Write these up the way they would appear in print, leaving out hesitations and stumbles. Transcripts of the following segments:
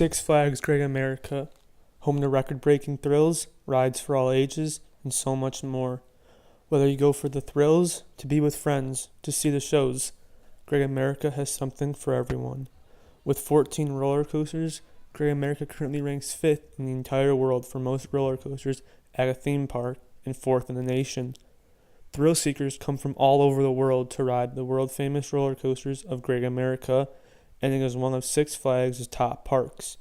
Six Flags Great America, home to record-breaking thrills, rides for all ages, and so much more. Whether you go for the thrills, to be with friends, to see the shows, Great America has something for everyone. With 14 roller coasters, Great America currently ranks 5th in the entire world for most roller coasters at a theme park and 4th in the nation. Thrill seekers come from all over the world to ride the world-famous roller coasters of Great America, and it is one of Six Flags' top parks.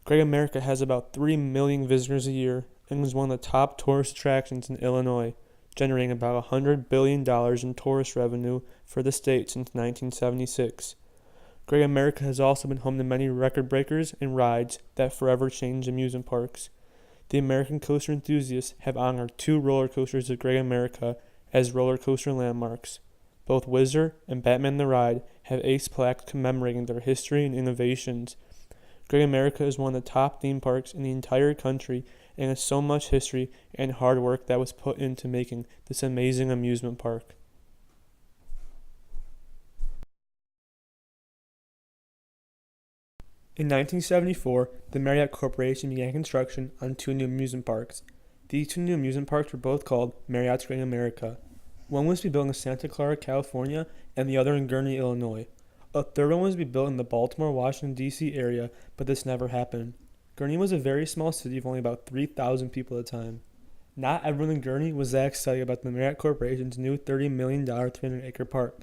Great America has about 3 million visitors a year and is one of the top tourist attractions in Illinois, generating about $100 billion in tourist revenue for the state since 1976. Great America has also been home to many record breakers and rides that forever changed amusement parks. The American coaster enthusiasts have honored 2 roller coasters at Great America as roller coaster landmarks. Both Whizzer and Batman the Ride have ace plaques commemorating their history and innovations. Great America is one of the top theme parks in the entire country and has so much history and hard work that was put into making this amazing amusement park. In 1974, the Mariott Corporation began construction on 2 new amusement parks. These 2 new amusement parks were both called Marriott's Great America. One was to be built in Santa Clara, California, and the other in Gurnee, Illinois. A third one was to be built in the Baltimore, Washington, D.C. area, but this never happened. Gurnee was a very small city of only about 3,000 people at the time. Not everyone in Gurnee was that excited about the Mariott Corporation's new $30 million 300-acre park.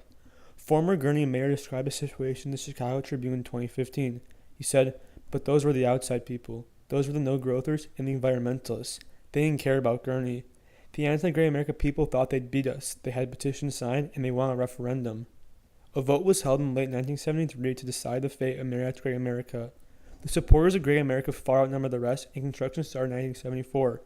Former Gurnee mayor described the situation in the Chicago Tribune in 2015. He said, "But those were the outside people. Those were the no-growthers and the environmentalists. They didn't care about Gurnee. The anti-Great America people thought they'd beat us. They had petitions signed, and they won a referendum." A vote was held in late 1973 to decide the fate of Marriott's Great America. The supporters of Great America far outnumbered the rest, and construction started in 1974.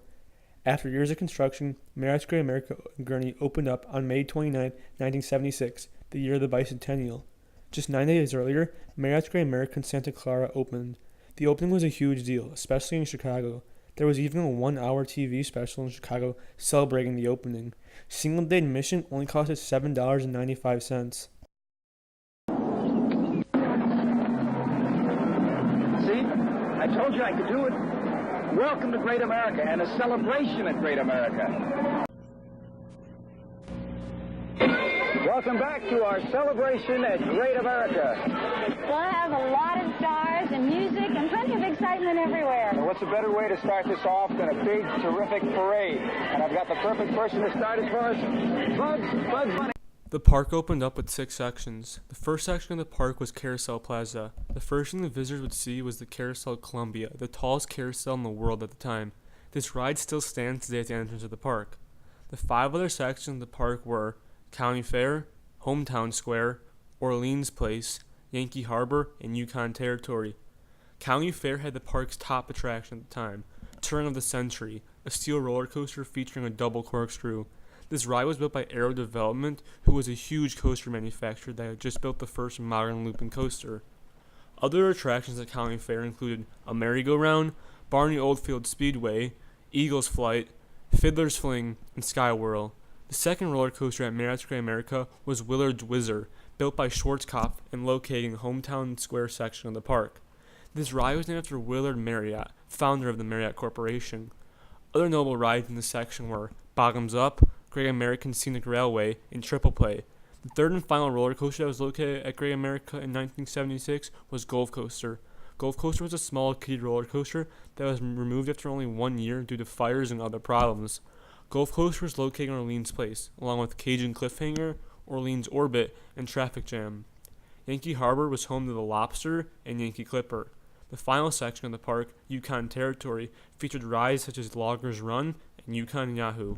After years of construction, Marriott's Great America in Gurnee opened up on May 29, 1976, the year of the bicentennial. Just 9 days earlier, Marriott's Great America in Santa Clara opened. The opening was a huge deal, especially in Chicago. There was even a 1-hour TV special in Chicago celebrating the opening. Single-day admission only costed $7.95. See? I told you I could do it. Welcome to Great America and a celebration at Great America. Welcome back to our celebration at Great America. We'll have a lot of stars and music and plenty of excitement everywhere. And what's a better way to start this off than a big, terrific parade? And I've got the perfect person to start as far as Bugs Bunny. The park opened up with 6 sections. The first section of the park was Carousel Plaza. The first thing the visitors would see was the Carousel Columbia, the tallest carousel in the world at the time. This ride still stands today at the entrance of the park. The 5 other sections of the park were County Fair, Hometown Square, Orleans Place, Yankee Harbor, and Yukon Territory. County Fair had the park's top attraction at the time, Turn of the Century, a steel roller coaster featuring a double corkscrew. This ride was built by Aero Development, who was a huge coaster manufacturer that had just built the first modern looping coaster. Other attractions at County Fair included a merry-go-round, Barney Oldfield Speedway, Eagle's Flight, Fiddler's Fling, and Sky Whirl. The second roller coaster at Marriott's Great America was Willard's Whizzer, built by Schwarzkopf and located in the Hometown Square section of the park. This ride was named after Willard Marriott, founder of the Mariott Corporation. Other notable rides in this section were Bottoms Up, Great American Scenic Railway, and Triple Play. The third and final roller coaster that was located at Great America in 1976 was Golf Coaster. Golf Coaster was a small kiddie roller coaster that was removed after only 1 year due to fires and other problems. Golf Coaster was located in Orleans Place, along with Cajun Cliffhanger, Orleans Orbit, and Traffic Jam. Yankee Harbor was home to the Lobster and Yankee Clipper. The final section of the park, Yukon Territory, featured rides such as Loggers Run and Yukon Yahoo.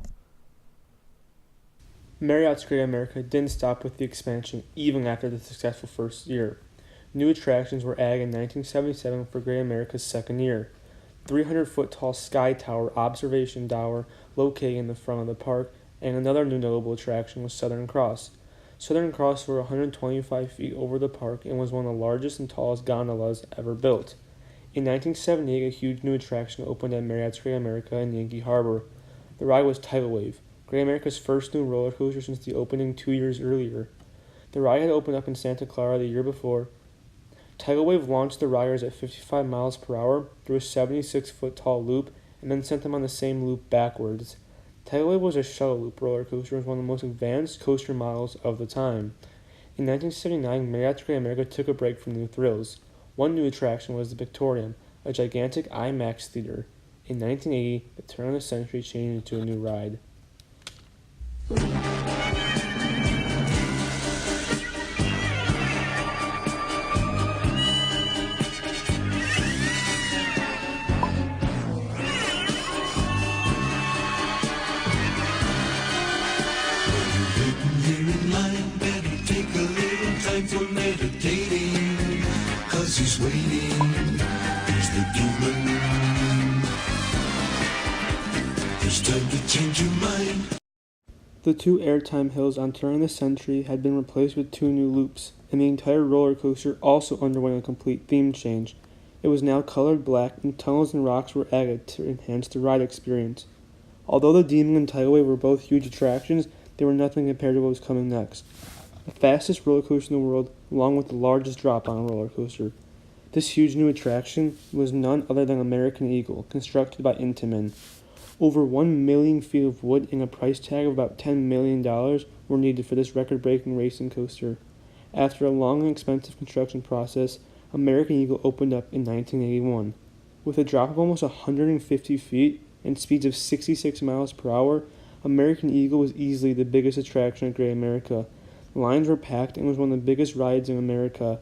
Marriott's Great America didn't stop with the expansion even after the successful first year. New attractions were added in 1977 for Great America's second year. 300-foot tall Sky Tower observation tower located in the front of the park, and another new notable attraction was Southern Cross. Southern Cross were 125 feet over the park and was one of the largest and tallest gondolas ever built. In 1978, a huge new attraction opened at Marriott's Great America in Yankee Harbor. The ride was Tidal Wave, Great America's first new roller coaster since the opening 2 years earlier. The ride had opened up in Santa Clara the year before. Tidal Wave launched the riders at 55 miles per hour through a 76-foot tall loop and then sent them on the same loop backwards. Tidal Wave was a shuttle loop roller coaster and was one of the most advanced coaster models of the time. In 1979, Marriott's Great America took a break from new thrills. One new attraction was the Victorium, a gigantic IMAX theater. In 1980, the turn of the century changed into a new ride. For meditating, 'cause he's waiting, he's the demon. It's time to change your mind. The two airtime hills on Turn of the Century had been replaced with two new loops, and the entire roller coaster also underwent a complete theme change. It was now colored black, and tunnels and rocks were added to enhance the ride experience. Although the Demon and Tidal Wave were both huge attractions, they were nothing compared to what was coming next. The fastest roller coaster in the world, along with the largest drop-on roller coaster. This huge new attraction was none other than American Eagle, constructed by Intamin. Over 1 million feet of wood and a price tag of about $10 million were needed for this record-breaking racing coaster. After a long and expensive construction process, American Eagle opened up in 1981. With a drop of almost 150 feet and speeds of 66 miles per hour, American Eagle was easily the biggest attraction at Great America. Lines were packed and was one of the biggest rides in America.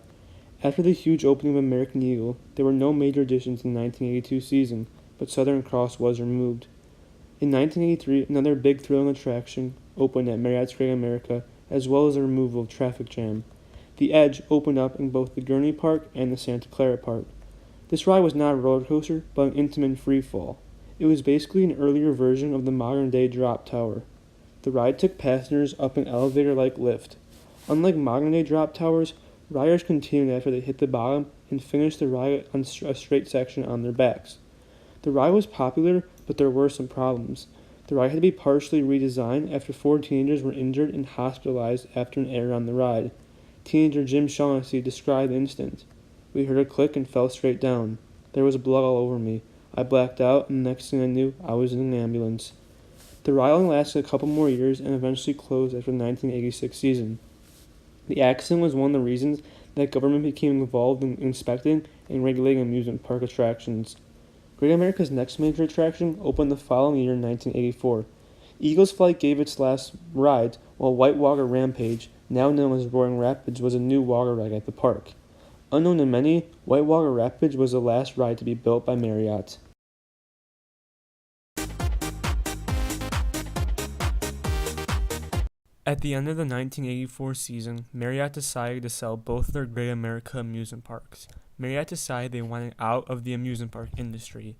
After the huge opening of American Eagle, there were no major additions in the 1982 season, but Southern Cross was removed. In 1983, another big thrilling attraction opened at Marriott's Great America, as well as the removal of traffic jam. The Edge opened up in both the Gurney Park and the Santa Clara Park. This ride was not a roller coaster, but an intimate free fall. It was basically an earlier version of the modern-day drop tower. The ride took passengers up an elevator-like lift. Unlike modern-day drop towers, riders continued after they hit the bottom and finished the ride on a straight section on their backs. The ride was popular, but there were some problems. The ride had to be partially redesigned after 4 teenagers were injured and hospitalized after an error on the ride. Teenager Jim Shaughnessy described the incident. "We heard a click and fell straight down. There was blood all over me. I blacked out, and the next thing I knew, I was in an ambulance." The ride only lasted a couple more years and eventually closed after the 1986 season. The accident was one of the reasons that government became involved in inspecting and regulating amusement park attractions. Great America's next major attraction opened the following year in 1984. Eagle's Flight gave its last ride, while Whitewater Rampage, now known as Roaring Rapids, was a new water ride at the park. Unknown to many, Whitewater Rapids was the last ride to be built by Mariott. At the end of the 1984 season, Mariott decided to sell both of their Great America amusement parks. Mariott decided they wanted out of the amusement park industry.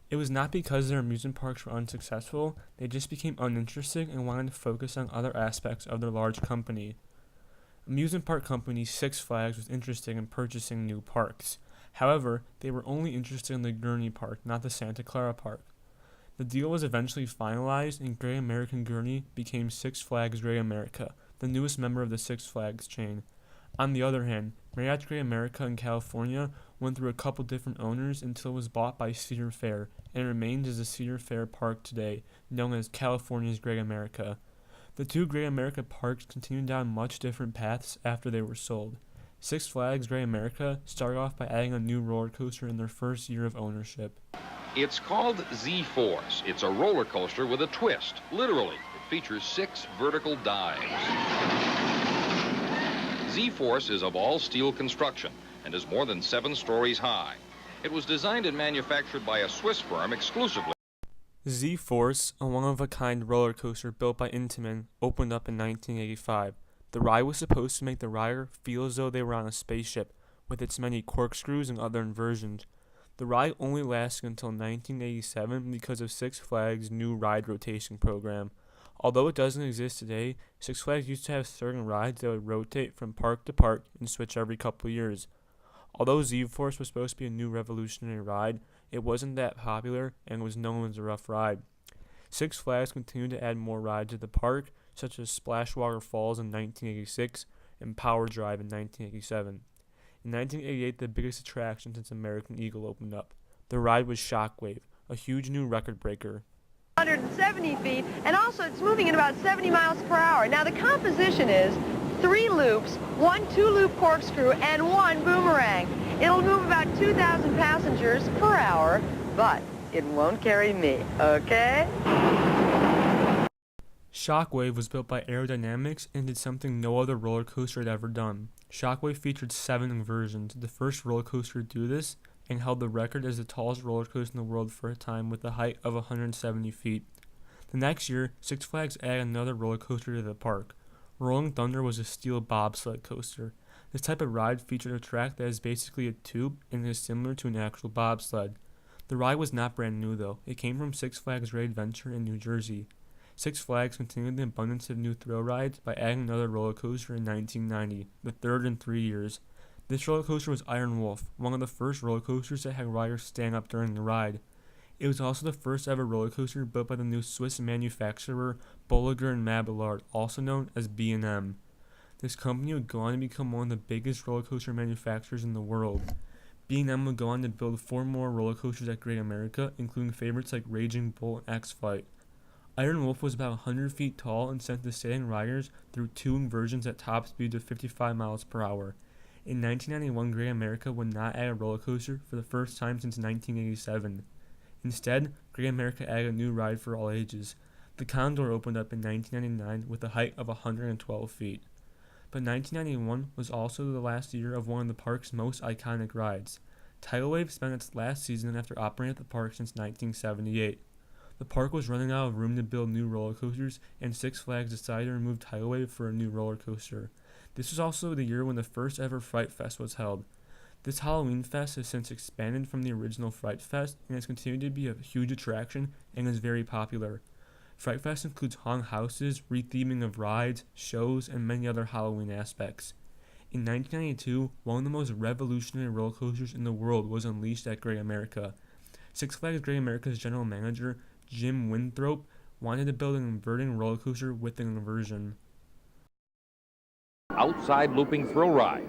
It was not because their amusement parks were unsuccessful, they just became uninterested and wanted to focus on other aspects of their large company. Amusement park company Six Flags was interested in purchasing new parks. However, they were only interested in the Gurney Park, not the Santa Clara Park. The deal was eventually finalized, and Great American Gurney became Six Flags Great America, the newest member of the Six Flags chain. On the other hand, Marriott's Great America in California went through a couple different owners until it was bought by Cedar Fair, and remains as the Cedar Fair Park today, known as California's Great America. The two Great America parks continued down much different paths after they were sold. Six Flags Great America started off by adding a new roller coaster in their first year of ownership. It's called Z-Force. It's a roller coaster with a twist. Literally, it features 6 vertical dives. Z-Force is of all-steel construction and is more than 7 stories high. It was designed and manufactured by a Swiss firm exclusively. Z-Force, a one-of-a-kind roller coaster built by Intamin, opened up in 1985. The ride was supposed to make the rider feel as though they were on a spaceship, with its many corkscrews and other inversions. The ride only lasted until 1987 because of Six Flags' new ride rotation program. Although it doesn't exist today, Six Flags used to have certain rides that would rotate from park to park and switch every couple years. Although Z-Force was supposed to be a new revolutionary ride, it wasn't that popular and was known as a rough ride. Six Flags continued to add more rides at the park, such as Splashwater Falls in 1986 and Power Drive in 1987. In 1988, the biggest attraction since American Eagle opened up. The ride was Shockwave, a huge new record breaker. 170 feet, and also it's moving at about 70 miles per hour. Now the composition is 3 loops, 1 2-loop corkscrew, and 1 boomerang. It'll move about 2,000 passengers per hour, but it won't carry me, okay? Shockwave was built by Aerodynamics and did something no other roller coaster had ever done. Shockwave featured 7 inversions, the first roller coaster to do this, and held the record as the tallest roller coaster in the world for a time with a height of 170 feet. The next year, Six Flags added another roller coaster to the park. Rolling Thunder was a steel bobsled coaster. This type of ride featured a track that is basically a tube and is similar to an actual bobsled. The ride was not brand new though. It came from Six Flags Great Adventure in New Jersey. Six Flags continued the abundance of new thrill rides by adding another roller coaster in 1990, the third in 3 years. This roller coaster was Iron Wolf, one of the first roller coasters that had riders stand up during the ride. It was also the first ever roller coaster built by the new Swiss manufacturer Bolliger & MacLeod, also known as B&M. This company would go on to become one of the biggest roller coaster manufacturers in the world. B&M would go on to build 4 more roller coasters at Great America, including favorites like Raging Bull and X-Flight. Iron Wolf was about 100 feet tall and sent the standing riders through 2 inversions at top speeds of 55 miles per hour. In 1991, Great America would not add a roller coaster for the first time since 1987. Instead, Great America added a new ride for all ages. The Condor opened up in 1999 with a height of 112 feet. But 1991 was also the last year of one of the park's most iconic rides. Tidal Wave spent its last season after operating at the park since 1978. The park was running out of room to build new roller coasters, and Six Flags decided to remove Tidal Wave for a new roller coaster. This was also the year when the first ever Fright Fest was held. This Halloween Fest has since expanded from the original Fright Fest and has continued to be a huge attraction and is very popular. Fright Fest includes haunted houses, retheming of rides, shows, and many other Halloween aspects. In 1992, one of the most revolutionary roller coasters in the world was unleashed at Great America. Six Flags Great America's general manager, Jim Winthrop, wanted to build an inverting roller coaster with an inversion. Outside looping thrill ride.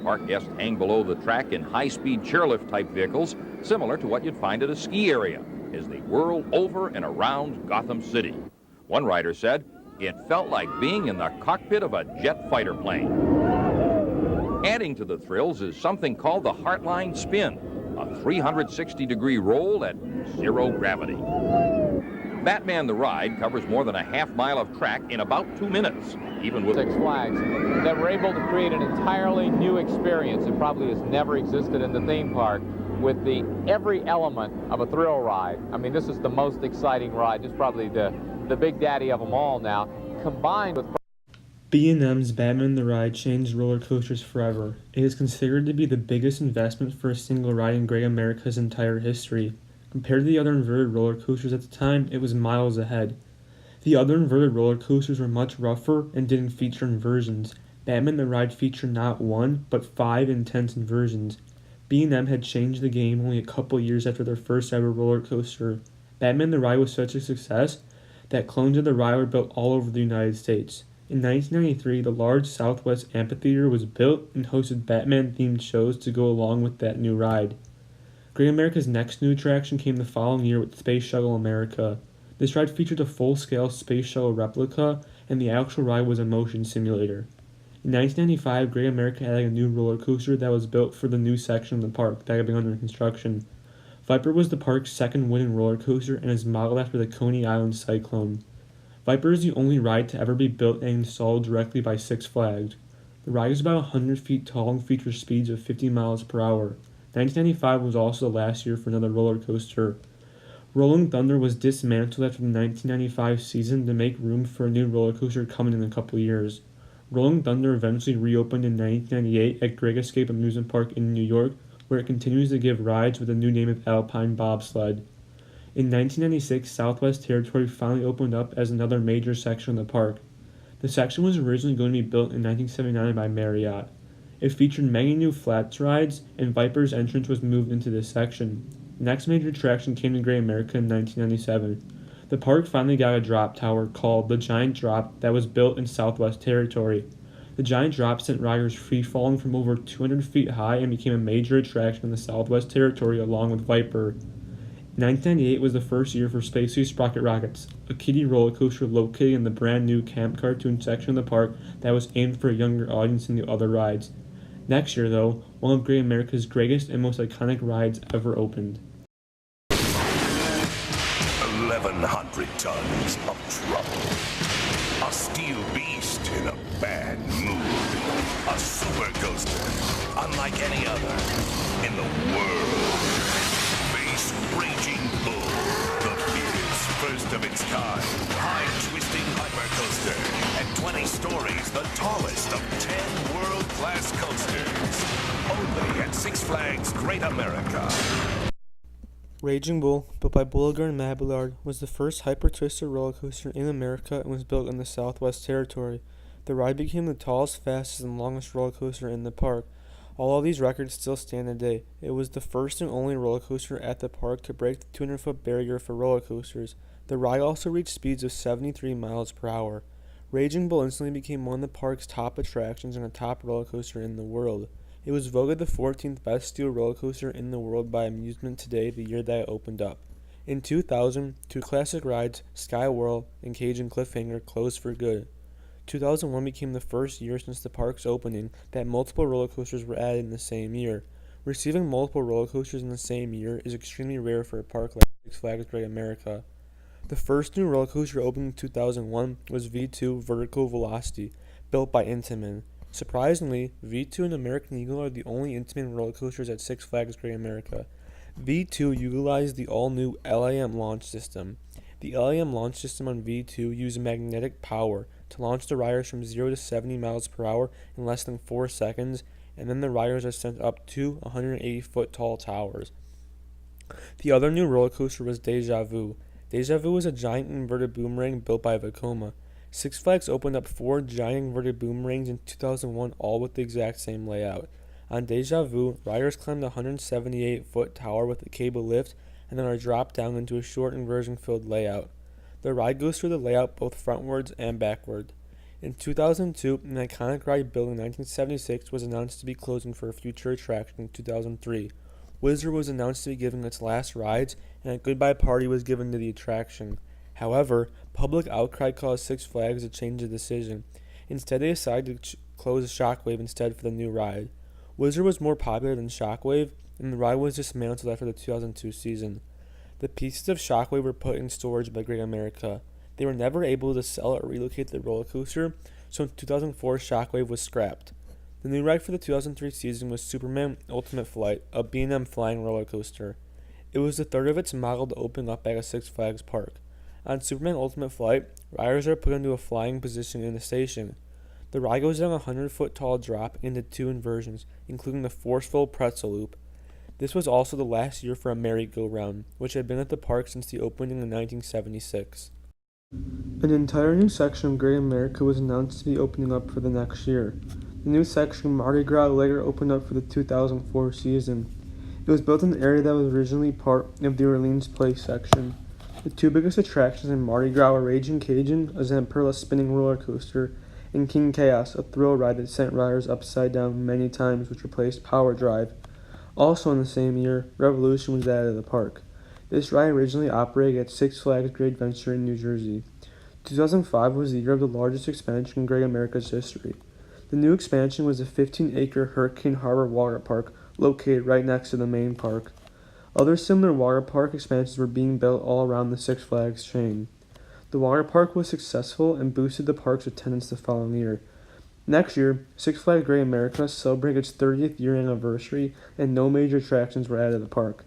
Park guests hang below the track in high-speed chairlift type vehicles, similar to what you'd find at a ski area, as they whirl over and around Gotham City. One rider said, "It felt like being in the cockpit of a jet fighter plane." Adding to the thrills is something called the Heartline Spin, a 360-degree roll at 0 gravity. Batman the Ride covers more than a half mile of track in about 2 minutes, even with Six Flags, that we're able to create an entirely new experience that probably has never existed in the theme park with every element of a thrill ride. I mean, this is the most exciting ride. This is probably the big daddy of them all now, combined with B&M's Batman the Ride changed roller coasters forever. It is considered to be the biggest investment for a single ride in Great America's entire history. Compared to the other inverted roller coasters at the time, it was miles ahead. The other inverted roller coasters were much rougher and didn't feature inversions. Batman the Ride featured not 1, but 5 intense inversions. B&M had changed the game only a couple years after their first ever roller coaster. Batman the Ride was such a success that clones of the ride were built all over the United States. In 1993, the large Southwest Amphitheater was built and hosted Batman-themed shows to go along with that new ride. Great America's next new attraction came the following year with Space Shuttle America. This ride featured a full-scale Space Shuttle replica, and the actual ride was a motion simulator. In 1995, Great America added a new roller coaster that was built for the new section of the park that had been under construction. Viper was the park's second winning roller coaster and is modeled after the Coney Island Cyclone. Viper is the only ride to ever be built and installed directly by Six Flags. The ride is about 100 feet tall and features speeds of 50 miles per hour. 1995 was also the last year for another roller coaster. Rolling Thunder was dismantled after the 1995 season to make room for a new roller coaster coming in a couple years. Rolling Thunder eventually reopened in 1998 at Great Escape Amusement Park in New York, where it continues to give rides with the new name of Alpine Bobsled. In 1996, Southwest Territory finally opened up as another major section of the park. The section was originally going to be built in 1979 by Mariott. It featured many new flats rides, and Viper's entrance was moved into this section. The next major attraction came to Great America in 1997. The park finally got a drop tower called the Giant Drop that was built in Southwest Territory. The giant drop sent riders free-falling from over 200 feet high and became a major attraction in the Southwest Territory along with Viper. 1998 was the first year for Spacesuit Sprocket Rockets, a kiddie roller coaster located in the brand new Camp Cartoon section of the park that was aimed for a younger audience than the other rides. Next year, though, one of Great America's greatest and most iconic rides ever opened. 1,100 tons of trouble. A steel beast in a bad mood. A super coaster, unlike any other in the world. Face Raging Bull, the fierce first of its kind. High-twisting hypercoaster, and 20 stories, the tallest of 10 world-class coasters. Only at Six Flags Great America. Raging Bull, built by Bulliger and MacLeod, was the first hyper-twister roller coaster in America and was built in the Southwest Territory. The ride became the tallest, fastest, and longest roller coaster in the park. All of these records still stand today. It was the first and only roller coaster at the park to break the 200-foot barrier for roller coasters. The ride also reached speeds of 73 miles per hour. Raging Bull instantly became one of the park's top attractions and a top roller coaster in the world. It was voted the 14th best steel roller coaster in the world by Amusement Today the year that it opened up. In 2000, two classic rides, Sky Whirl and Cajun Cliffhanger, closed for good. 2001 became the first year since the park's opening that multiple roller coasters were added in the same year. Receiving multiple roller coasters in the same year is extremely rare for a park like Six Flags Great America. The first new roller coaster opened in 2001 was V2 Vertical Velocity, built by Intamin. Surprisingly, V2 and American Eagle are the only Intamin roller coasters at Six Flags Great America. V2 utilized the all-new LAM launch system. The LAM launch system on V2 used magnetic power to launch the riders from 0 to 70 miles per hour in less than 4 seconds, and then the riders are sent up to 180-foot tall towers. The other new roller coaster was Deja Vu. Deja Vu was a giant inverted boomerang built by Vekoma. Six Flags opened up 4 giant inverted boomerangs in 2001, all with the exact same layout. On Deja Vu, riders climbed a 178-foot tower with a cable lift and then are dropped down into a short inversion-filled layout. The ride goes through the layout both frontwards and backward. In 2002, an iconic ride built in 1976 was announced to be closing for a future attraction in 2003. Whizzer was announced to be giving its last rides, and a goodbye party was given to the attraction. However, public outcry caused Six Flags to change the decision. Instead, they decided to close Shockwave instead for the new ride. Whizzer was more popular than Shockwave, and the ride was dismantled after the 2002 season. The pieces of Shockwave were put in storage by Great America. They were never able to sell or relocate the roller coaster, so in 2004 Shockwave was scrapped. The new ride for the 2003 season was Superman Ultimate Flight, a B&M flying roller coaster. It was the third of its model to open up at a Six Flags park. On Superman Ultimate Flight, riders are put into a flying position in the station. The ride goes down a 100-foot tall drop into 2 inversions, including the forceful pretzel loop. This was also the last year for a merry-go-round, which had been at the park since the opening in 1976. An entire new section of Great America was announced to be opening up for the next year. The new section, Mardi Gras, later opened up for the 2004 season. It was built in an area that was originally part of the Orleans Place section. The 2 biggest attractions in Mardi Gras were Raging Cajun, a Zamperla spinning roller coaster, and King Chaos, a thrill ride that sent riders upside down many times, which replaced Power Drive. Also in the same year, Revolution was added to the park. This ride originally operated at Six Flags Great Adventure in New Jersey. 2005 was the year of the largest expansion in Great America's history. The new expansion was a 15-acre Hurricane Harbor water park located right next to the main park. Other similar water park expansions were being built all around the Six Flags chain. The water park was successful and boosted the park's attendance the following year. Next year, Six Flags Great America celebrated its 30th year anniversary, and no major attractions were added to the park.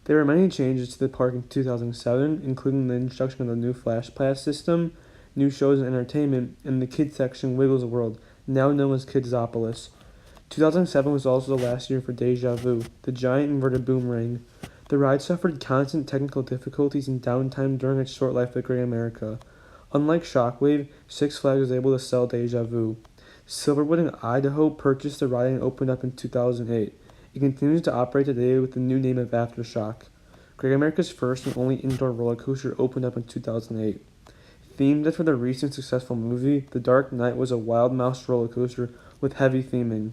There were many changes to the park in 2007, including the introduction of the new Flash Pass system, new shows and entertainment, and the kids section Wiggles World, now known as Kidsopolis. 2007 was also the last year for Deja Vu, the giant inverted boomerang. The ride suffered constant technical difficulties and downtime during its short life at Great America. Unlike Shockwave, Six Flags was able to sell Deja Vu. Silverwood in Idaho purchased the ride and opened up in 2008. It continues to operate today with the new name of Aftershock. Great America's first and only indoor roller coaster opened up in 2008. Themed after the recent successful movie, The Dark Knight was a wild mouse roller coaster with heavy theming.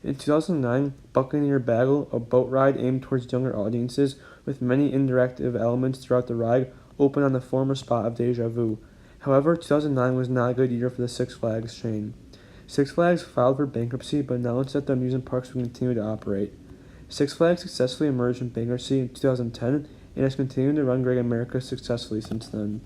In 2009, Buccaneer Bagel, a boat ride aimed towards younger audiences with many interactive elements throughout the ride, opened on the former spot of Deja Vu. However, 2009 was not a good year for the Six Flags chain. Six Flags filed for bankruptcy but announced that the amusement parks would continue to operate. Six Flags successfully emerged from bankruptcy in 2010 and has continued to run Great America successfully since then.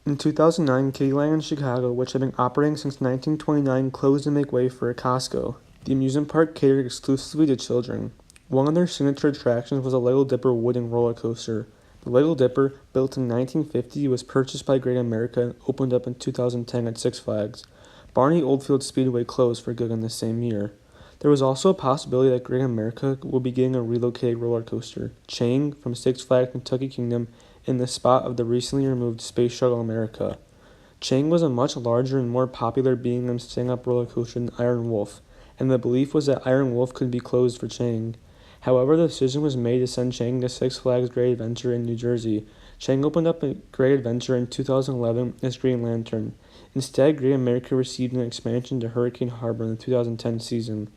In 2009, Kiddieland in Chicago, which had been operating since 1929, closed to make way for a Costco. The amusement park catered exclusively to children. One of their signature attractions was a Lego Dipper wooden roller coaster. The Lego Dipper, built in 1950, was purchased by Great America and opened up in 2010 at Six Flags. Barney Oldfield Speedway closed for good in the same year. There was also a possibility that Great America will be getting a relocated roller coaster, Chang, from Six Flags Kentucky Kingdom, in the spot of the recently removed Space Shuttle America. Chang was a much larger and more popular B&M stand-up roller coaster than Iron Wolf, and the belief was that Iron Wolf could be closed for Chang. However, the decision was made to send Chang to Six Flags Great Adventure in New Jersey. Chang opened up a Great Adventure in 2011 as Green Lantern. Instead, Great America received an expansion to Hurricane Harbor in the 2010 season.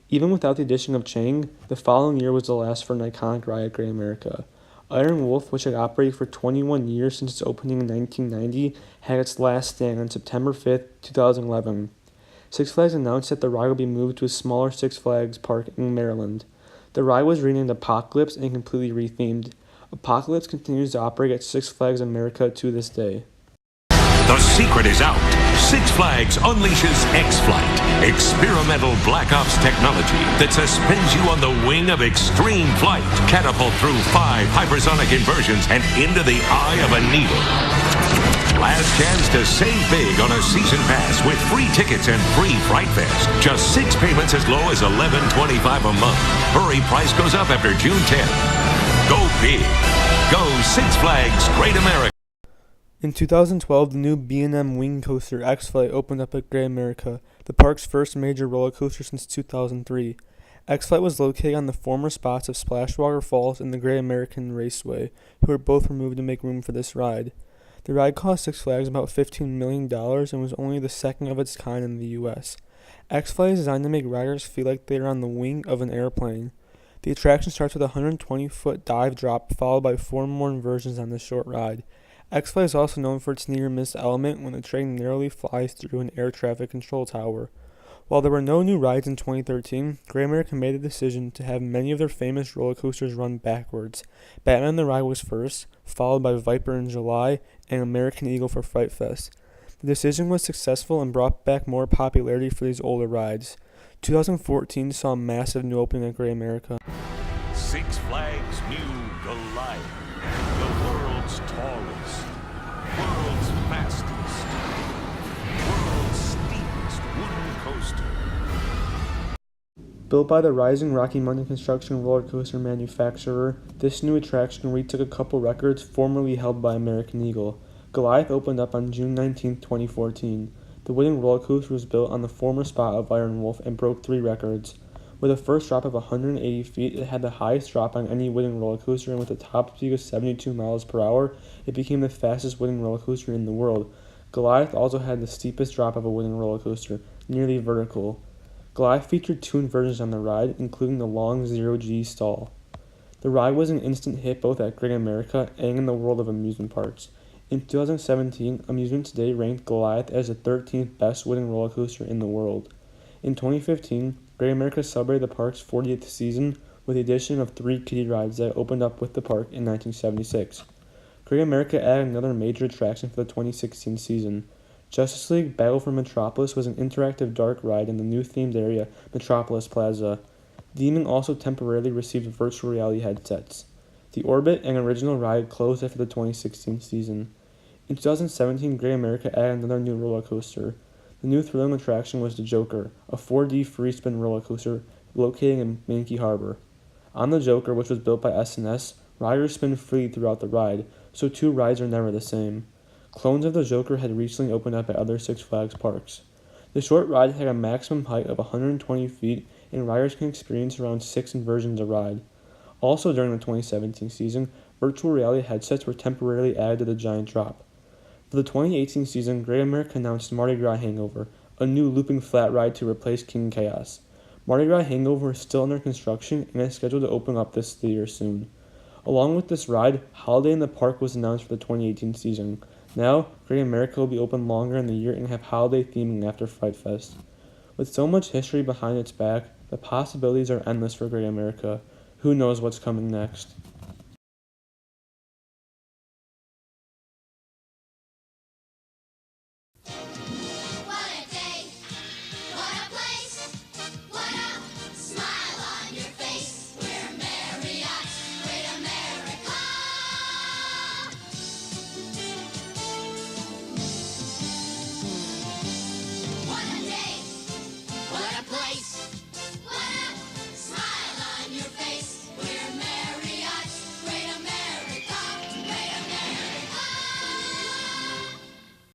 Even without the addition of Chang, the following year was the last for an iconic ride at Great America. Iron Wolf, which had operated for 21 years since its opening in 1990, had its last stand on September 5, 2011. Six Flags announced that the ride would be moved to a smaller Six Flags park in Maryland. The ride was renamed Apocalypse and completely rethemed. Apocalypse continues to operate at Six Flags America to this day. The secret is out. Six Flags unleashes X-Flight, experimental Black Ops technology that suspends you on the wing of extreme flight, catapult through 5 hypersonic inversions and into the eye of a needle. Last chance to save big on a season pass with free tickets and free Fright Fest. Just 6 payments as low as $11.25 a month. Hurry, price goes up after June 10th. Go big. Go Six Flags Great America. In 2012, the new B&M Wing Coaster X-Flight opened up at Great America, the park's first major roller coaster since 2003. X-Flight was located on the former spots of Splashwater Falls and the Great American Raceway, who were both removed to make room for this ride. The ride cost Six Flags about $15 million and was only the second of its kind in the U.S. X-Flight is designed to make riders feel like they are on the wing of an airplane. The attraction starts with a 120-foot dive drop, followed by 4 more inversions on the short ride. X-Flight is also known for its near-miss element when the train narrowly flies through an air traffic control tower. While there were no new rides in 2013, Great America made the decision to have many of their famous roller coasters run backwards. Batman the Ride was first, followed by Viper in July, and American Eagle for Fright Fest. The decision was successful and brought back more popularity for these older rides. 2014 saw a massive new opening at Great America. Six Flags New Goliath, the world's tallest, world's fastest, world's steepest wooden coaster. Built by the Rising Rocky Mountain Construction roller coaster manufacturer, this new attraction retook a couple records formerly held by American Eagle. Goliath opened up on June 19, 2014. The wooden roller coaster was built on the former spot of Iron Wolf and broke 3 records. With a first drop of 180 feet, it had the highest drop on any wooden roller coaster, and with a top speed of 72 miles per hour, it became the fastest wooden roller coaster in the world. Goliath also had the steepest drop of a wooden roller coaster, nearly vertical. Goliath featured 2 inversions on the ride, including the long 0G stall. The ride was an instant hit both at Great America and in the world of amusement parks. In 2017, Amusement Today ranked Goliath as the 13th best wooden roller coaster in the world. In 2015, Great America celebrated the park's 40th season with the addition of 3 kiddie rides that opened up with the park in 1976. Great America added another major attraction for the 2016 season. Justice League Battle for Metropolis was an interactive dark ride in the new themed area, Metropolis Plaza. Demon also temporarily received virtual reality headsets. The Orbit, an original ride, closed after the 2016 season. In 2017, Great America added another new roller coaster. The new thrilling attraction was the Joker, a 4D free-spin roller coaster located in Yankee Harbor. On the Joker, which was built by S&S, riders spin freely throughout the ride, so 2 rides are never the same. Clones of the Joker had recently opened up at other Six Flags parks. The short ride had a maximum height of 120 feet, and riders can experience around 6 inversions a ride. Also during the 2017 season, virtual reality headsets were temporarily added to the giant drop. For the 2018 season, Great America announced Mardi Gras Hangover, a new looping flat ride to replace King Chaos. Mardi Gras Hangover is still under construction and is scheduled to open up this year soon. Along with this ride, Holiday in the Park was announced for the 2018 season. Now, Great America will be open longer in the year and have holiday theming after Fright Fest. With so much history behind its back, the possibilities are endless for Great America. Who knows what's coming next?